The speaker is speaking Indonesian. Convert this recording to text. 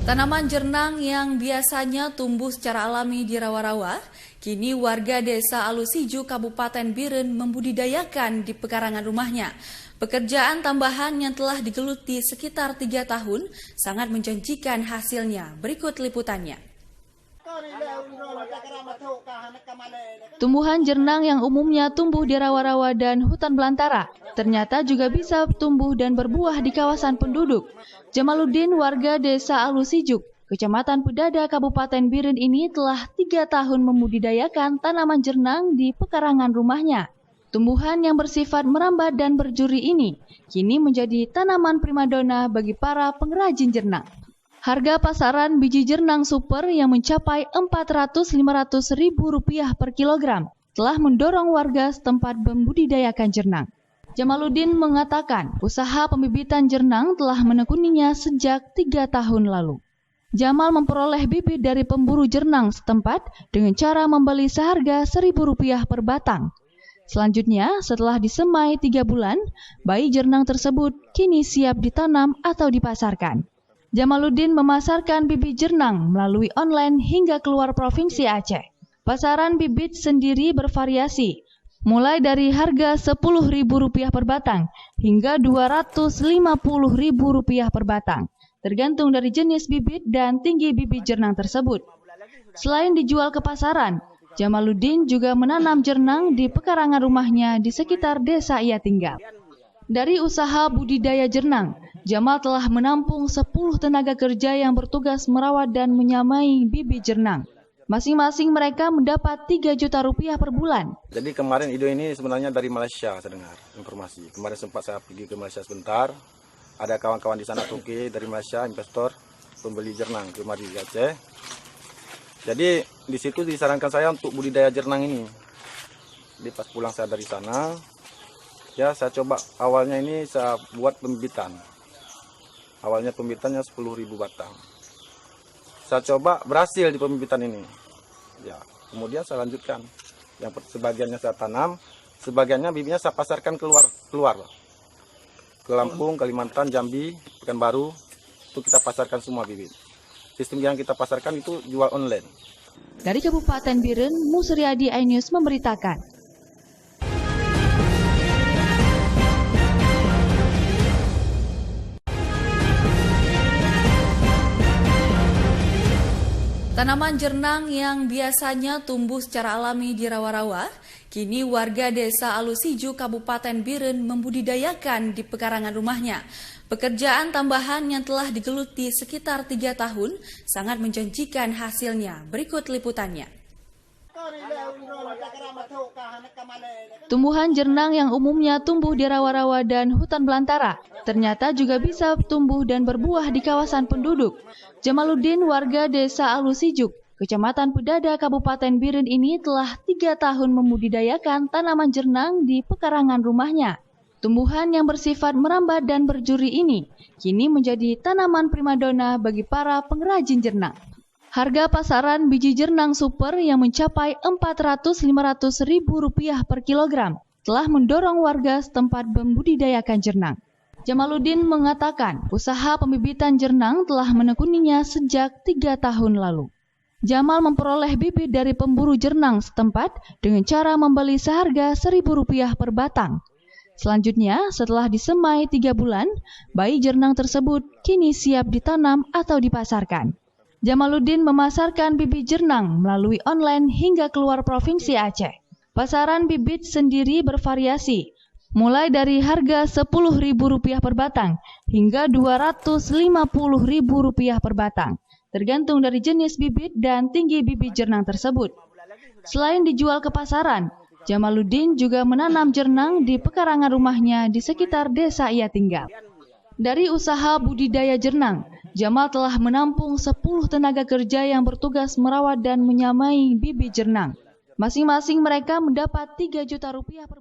Tanaman jernang yang biasanya tumbuh secara alami di rawa-rawa, kini warga desa Alusiju, Kabupaten Biren membudidayakan di pekarangan rumahnya. Pekerjaan tambahan yang telah digeluti sekitar 3 tahun sangat menjanjikan hasilnya. Berikut liputannya. Tumbuhan jernang yang umumnya tumbuh di rawa-rawa dan hutan belantara, ternyata juga bisa tumbuh dan berbuah di kawasan penduduk. Jamaluddin, warga desa Alusiju, Kecamatan Pedada, Kabupaten Biren ini telah 3 tahun membudidayakan tanaman jernang di pekarangan rumahnya. Tumbuhan yang bersifat merambat dan berjuri ini kini menjadi tanaman primadona bagi para pengrajin jernang. Harga pasaran biji jernang super yang mencapai Rp400-500 ribu per kilogram telah mendorong warga setempat membudidayakan jernang. Jamaluddin mengatakan usaha pembibitan jernang telah menekuninya sejak 3 tahun lalu. Jamal memperoleh bibit dari pemburu jernang setempat dengan cara membeli seharga Rp1.000 per batang. Selanjutnya, setelah disemai 3 bulan, bayi jernang tersebut kini siap ditanam atau dipasarkan. Jamaluddin memasarkan bibit jernang melalui online hingga keluar provinsi Aceh. Pasaran bibit sendiri bervariasi, mulai dari harga Rp10.000 per batang hingga Rp250.000 per batang, tergantung dari jenis bibit dan tinggi bibit jernang tersebut. Selain dijual ke pasaran, Jamaluddin juga menanam jernang di pekarangan rumahnya di sekitar desa ia tinggal. Dari usaha budidaya jernang, Jamal telah menampung 10 tenaga kerja yang bertugas merawat dan menyamai bibit jernang. Masing-masing mereka mendapat Rp3 juta per bulan. Jadi kemarin ide ini sebenarnya dari Malaysia, saya dengar informasi. Kemarin sempat saya pergi ke Malaysia sebentar. Ada kawan-kawan di sana Turki dari Malaysia, investor, pembeli jernang kemari di Aceh. Jadi di situ disarankan saya untuk budidaya jernang ini. Jadi pas pulang saya dari sana, ya saya coba awalnya ini saya buat pembibitan. Awalnya pembibitannya 10.000 batang. Saya coba berhasil di pembibitan ini. Ya, kemudian saya lanjutkan. Yang sebagiannya saya tanam, sebagiannya bibitnya saya pasarkan keluar ke Lampung, Kalimantan, Jambi, Pekanbaru. Itu kita pasarkan semua bibit. Sistem yang kita pasarkan itu jual online. Dari Kabupaten Biren, Musriadi iNews memberitakan. Tanaman jernang yang biasanya tumbuh secara alami di rawa-rawa, kini warga desa Alusiju, Kabupaten Biren membudidayakan di pekarangan rumahnya. Pekerjaan tambahan yang telah digeluti sekitar 3 tahun sangat menjanjikan hasilnya. Berikut liputannya. Tumbuhan jernang yang umumnya tumbuh di rawa-rawa dan hutan belantara, ternyata juga bisa tumbuh dan berbuah di kawasan penduduk. Jamaluddin, warga desa Alusiju, Kecamatan Pedada, Kabupaten Biren ini telah 3 tahun membudidayakan tanaman jernang di pekarangan rumahnya. Tumbuhan yang bersifat merambat dan berjuri ini kini menjadi tanaman primadona bagi para pengrajin jernang. Harga pasaran biji jernang super yang mencapai Rp400-500 ribu per kilogram telah mendorong warga setempat membudidayakan jernang. Jamaluddin mengatakan usaha pembibitan jernang telah menekuninya sejak 3 tahun lalu. Jamal memperoleh bibit dari pemburu jernang setempat dengan cara membeli seharga Rp1.000 per batang. Selanjutnya, setelah disemai 3 bulan, bayi jernang tersebut kini siap ditanam atau dipasarkan. Jamaluddin memasarkan bibit jernang melalui online hingga keluar provinsi Aceh. Pasaran bibit sendiri bervariasi, mulai dari harga Rp10.000 per batang hingga Rp250.000 per batang, tergantung dari jenis bibit dan tinggi bibit jernang tersebut. Selain dijual ke pasaran, Jamaluddin juga menanam jernang di pekarangan rumahnya di sekitar desa ia tinggal. Dari usaha budidaya jernang, Jamal telah menampung 10 tenaga kerja yang bertugas merawat dan menyamai bibit jernang. Masing-masing mereka mendapat Rp3 juta per